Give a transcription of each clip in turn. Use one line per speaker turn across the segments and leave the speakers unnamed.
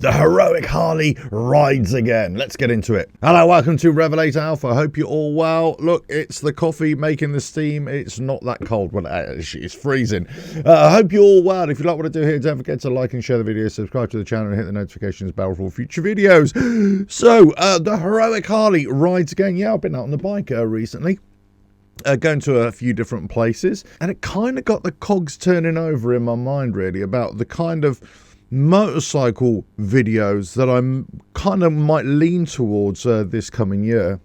The heroic Harley rides again. Let's get into it. Hello, welcome to RevelatorAlf. I hope you're all well. Look, it's the coffee making the steam. It's not that cold. Well, actually, it's freezing. I hope you're all well. If you like what I do here, don't forget to like and share the video, subscribe to the channel, and hit the notifications bell for future videos. So, the heroic Harley rides again. Yeah, I've been out on the bike recently. Going to a few different places, and it kind of got the cogs turning over in my mind really about the kind of motorcycle videos that I'm kind of might lean towards this coming year.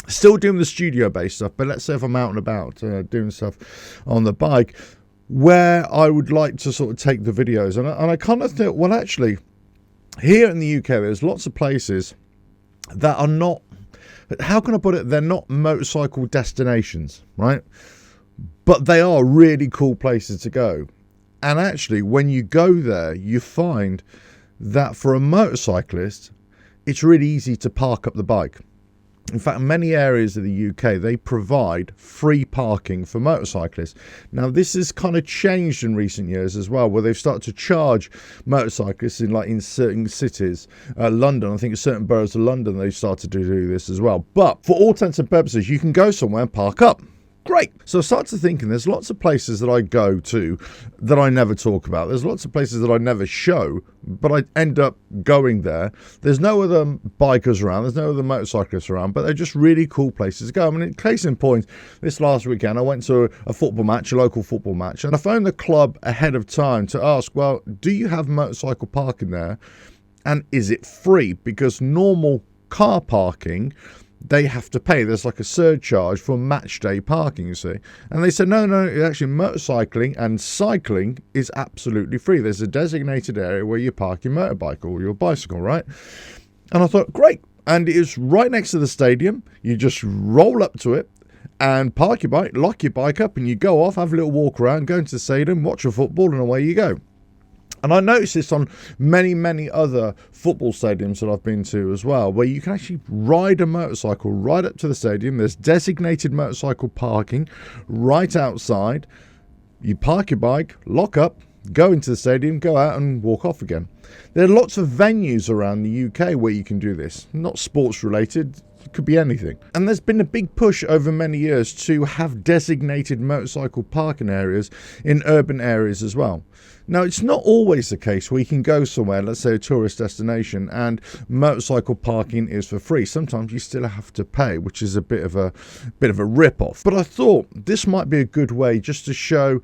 Still doing the studio based stuff, but let's say if I'm out and about doing stuff on the bike, where I would like to sort of take the videos, and I kind of think, well, actually here in the UK there's lots of places that are not, how can I put it, they're not motorcycle destinations, right? But they are really cool places to go. And actually, when you go there, you find that for a motorcyclist, it's really easy to park up the bike. In fact, in many areas of the UK, they provide free parking for motorcyclists. Now, this has kind of changed in recent years as well, where they've started to charge motorcyclists in certain cities. London, I think in certain boroughs of London, they've started to do this as well. But for all intents and purposes, you can go somewhere and park up. Great. So I started to thinking there's lots of places that I go to that I never talk about. There's lots of places that I never show, but I end up going there. There's no other bikers around. There's no other motorcyclists around, but they're just really cool places to go. I mean, case in point, this last weekend I went to a football match, a local football match, and I phoned the club ahead of time to ask, well, do you have motorcycle parking there? And is it free? Because normal car parking, they have to pay. There's like a surcharge for match day parking, you see. And they said, no, actually motorcycling and cycling is absolutely free. There's a designated area where you park your motorbike or your bicycle, right? And I thought, great. And it's right next to the stadium. You just roll up to it and park your bike, lock your bike up, and you go off, have a little walk around, go into the stadium, watch your football, and away you go. And I noticed this on many other football stadiums that I've been to as well, where you can actually ride a motorcycle right up to the stadium. There's designated motorcycle parking right outside. You park your bike, lock up, go into the stadium, go out and walk off again. There are lots of venues around the UK where you can do this, not sports related. It could be anything. And there's been a big push over many years to have designated motorcycle parking areas in urban areas as well. Now, it's not always the case where you can go somewhere, let's say a tourist destination, and motorcycle parking is for free. Sometimes you still have to pay, which is a bit of a rip-off. But I thought this might be a good way just to show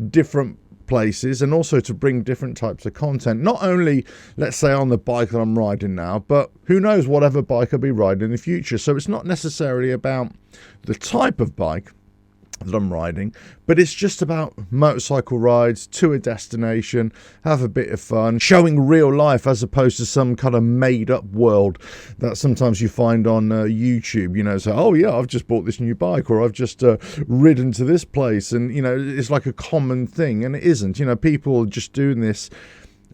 different places and also to bring different types of content, not only, let's say, on the bike that I'm riding now, but who knows, whatever bike I'll be riding in the future. So it's not necessarily about the type of bike that I'm riding, but it's just about motorcycle rides to a destination, have a bit of fun, showing real life as opposed to some kind of made up world that sometimes you find on YouTube, you know, so, oh yeah, I've just bought this new bike, or I've just ridden to this place, and you know, it's like a common thing, and it isn't. You know, people are just doing this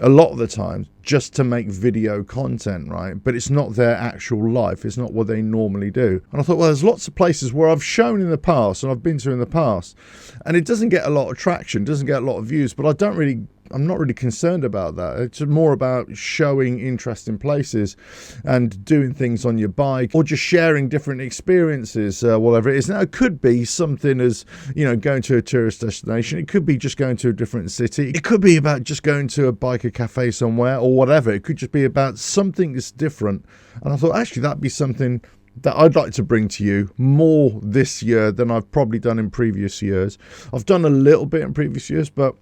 a lot of the time just to make video content, right? But it's not their actual life. It's not what they normally do. And I thought, well, there's lots of places where I've shown in the past and I've been to in the past, and it doesn't get a lot of traction, doesn't get a lot of views, but I'm not really concerned about that. It's more about showing interesting places and doing things on your bike, or just sharing different experiences, whatever it is. Now, it could be something as, you know, going to a tourist destination. It could be just going to a different city. It could be about just going to a biker cafe somewhere or whatever. It could just be about something that's different. And I thought, actually, that'd be something that I'd like to bring to you more this year than I've probably done in previous years. I've done a little bit in previous years, but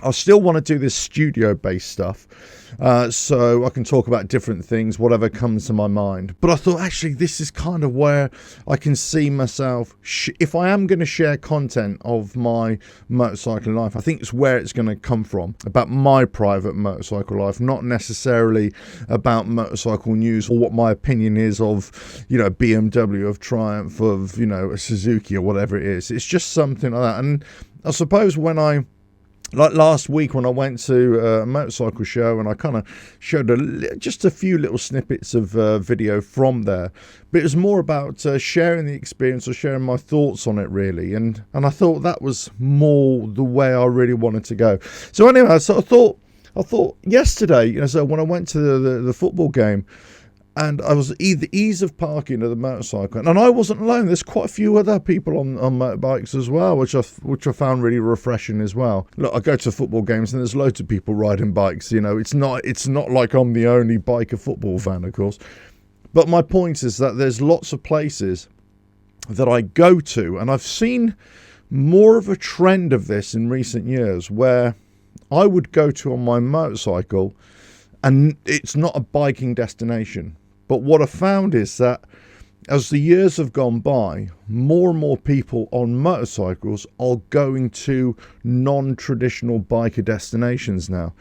I still want to do this studio-based stuff, so I can talk about different things, whatever comes to my mind. But I thought, actually, this is kind of where I can see myself, if I am going to share content of my motorcycling life, I think it's where it's going to come from, about my private motorcycle life, not necessarily about motorcycle news or what my opinion is of, you know, BMW, of Triumph, of, you know, a Suzuki or whatever it is. It's just something like that. And I suppose like last week when I went to a motorcycle show, and I kind of showed just a few little snippets of video from there, but it was more about sharing the experience or sharing my thoughts on it, really, and I thought that was more the way I really wanted to go. So anyway, so I thought I thought yesterday, so when I went to the football game, and I was the ease of parking of the motorcycle, and I wasn't alone. There's quite a few other people on motorbikes as well, which I found really refreshing as well. Look, I go to football games and there's loads of people riding bikes. It's not like I'm the only biker football fan, of course. But my point is that there's lots of places that I go to, and I've seen more of a trend of this in recent years, where I would go to on my motorcycle, and it's not a biking destination. But what I found is that as the years have gone by, more and more people on motorcycles are going to non-traditional biker destinations now.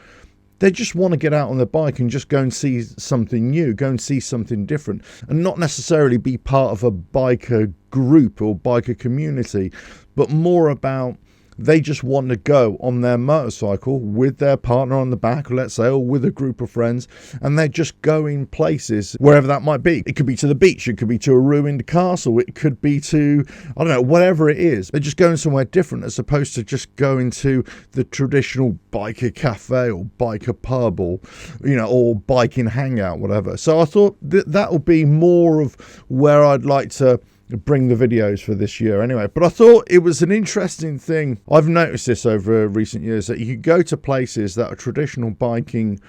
They just want to get out on their bike and just go and see something new, go and see something different, and not necessarily be part of a biker group or biker community, but more about they just want to go on their motorcycle with their partner on the back, let's say, or with a group of friends, and they're just going places, wherever that might be. It could be to the beach, it could be to a ruined castle, it could be to, I don't know, whatever it is. They're just going somewhere different as opposed to just going to the traditional biker cafe or biker pub or biking hangout, whatever. So I thought that will be more of where I'd like to bring the videos for this year anyway. But I thought it was an interesting thing. I've noticed this over recent years, that you go to places that are traditional biking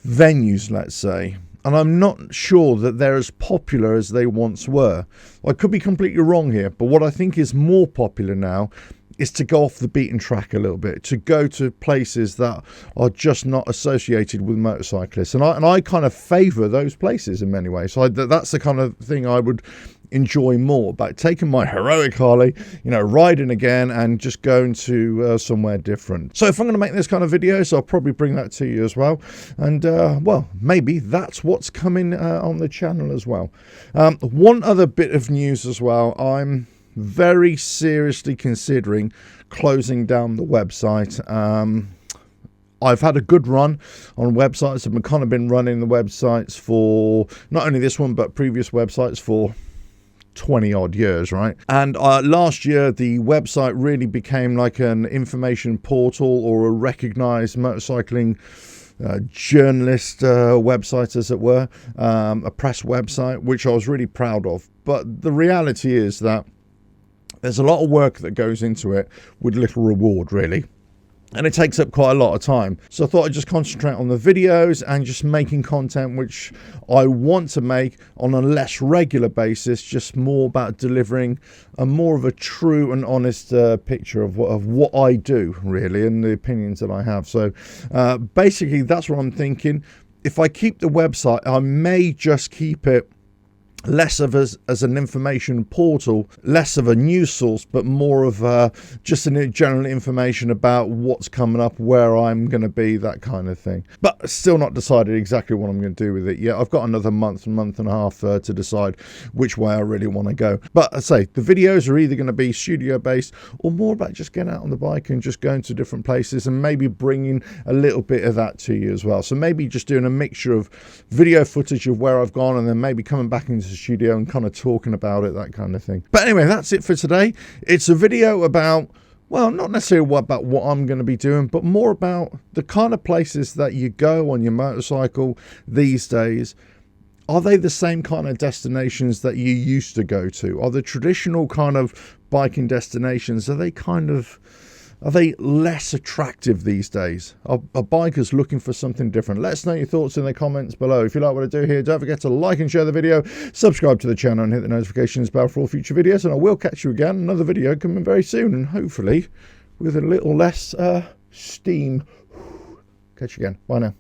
venues, let's say, and I'm not sure that they're as popular as they once were. I could be completely wrong here, but what I think is more popular now is to go off the beaten track a little bit, to go to places that are just not associated with motorcyclists, and I kind of favour those places in many ways. So that's the kind of thing I would enjoy more, about taking my heroic Harley, riding again and just going to somewhere different. So if I'm going to make this kind of videos, I'll probably bring that to you as well, and well, maybe that's what's coming on the channel as well. One other bit of news as well: I'm very seriously considering closing down the website. I've had a good run on websites. I've kind of been running the websites for not only this one but previous websites for 20 odd years, right? And last year the website really became like an information portal, or a recognized motorcycling journalist website, as it were, a press website, which I was really proud of. But the reality is that there's a lot of work that goes into it with little reward, really. And it takes up quite a lot of time. So I thought I'd just concentrate on the videos and just making content which I want to make on a less regular basis, just more about delivering a more of a true and honest picture of what I do, really, and the opinions that I have. So basically, that's what I'm thinking. If I keep the website, I may just keep it less of as an information portal, less of a news source, but more of just a general information about what's coming up, where I'm going to be, that kind of thing. But still not decided exactly what I'm going to do with it yet. I've got another month and a half to decide which way I really want to go. But I say the videos are either going to be studio based or more about just getting out on the bike and just going to different places, and maybe bringing a little bit of that to you as well. So maybe just doing a mixture of video footage of where I've gone, and then maybe coming back into the studio and kind of talking about it, that kind of thing. But anyway, that's it for today. It's a video about, well, not necessarily about what I'm going to be doing, but more about the kind of places that you go on your motorcycle these days. Are they the same kind of destinations that you used to go to? Are the traditional kind of biking destinations, are they less attractive these days? Are bikers looking for something different? Let us know your thoughts in the comments below. If you like what I do here, don't forget to like and share the video, subscribe to the channel, and hit the notifications bell for all future videos. And I will catch you again, another video coming very soon, and hopefully with a little less steam. Catch you again. Bye now.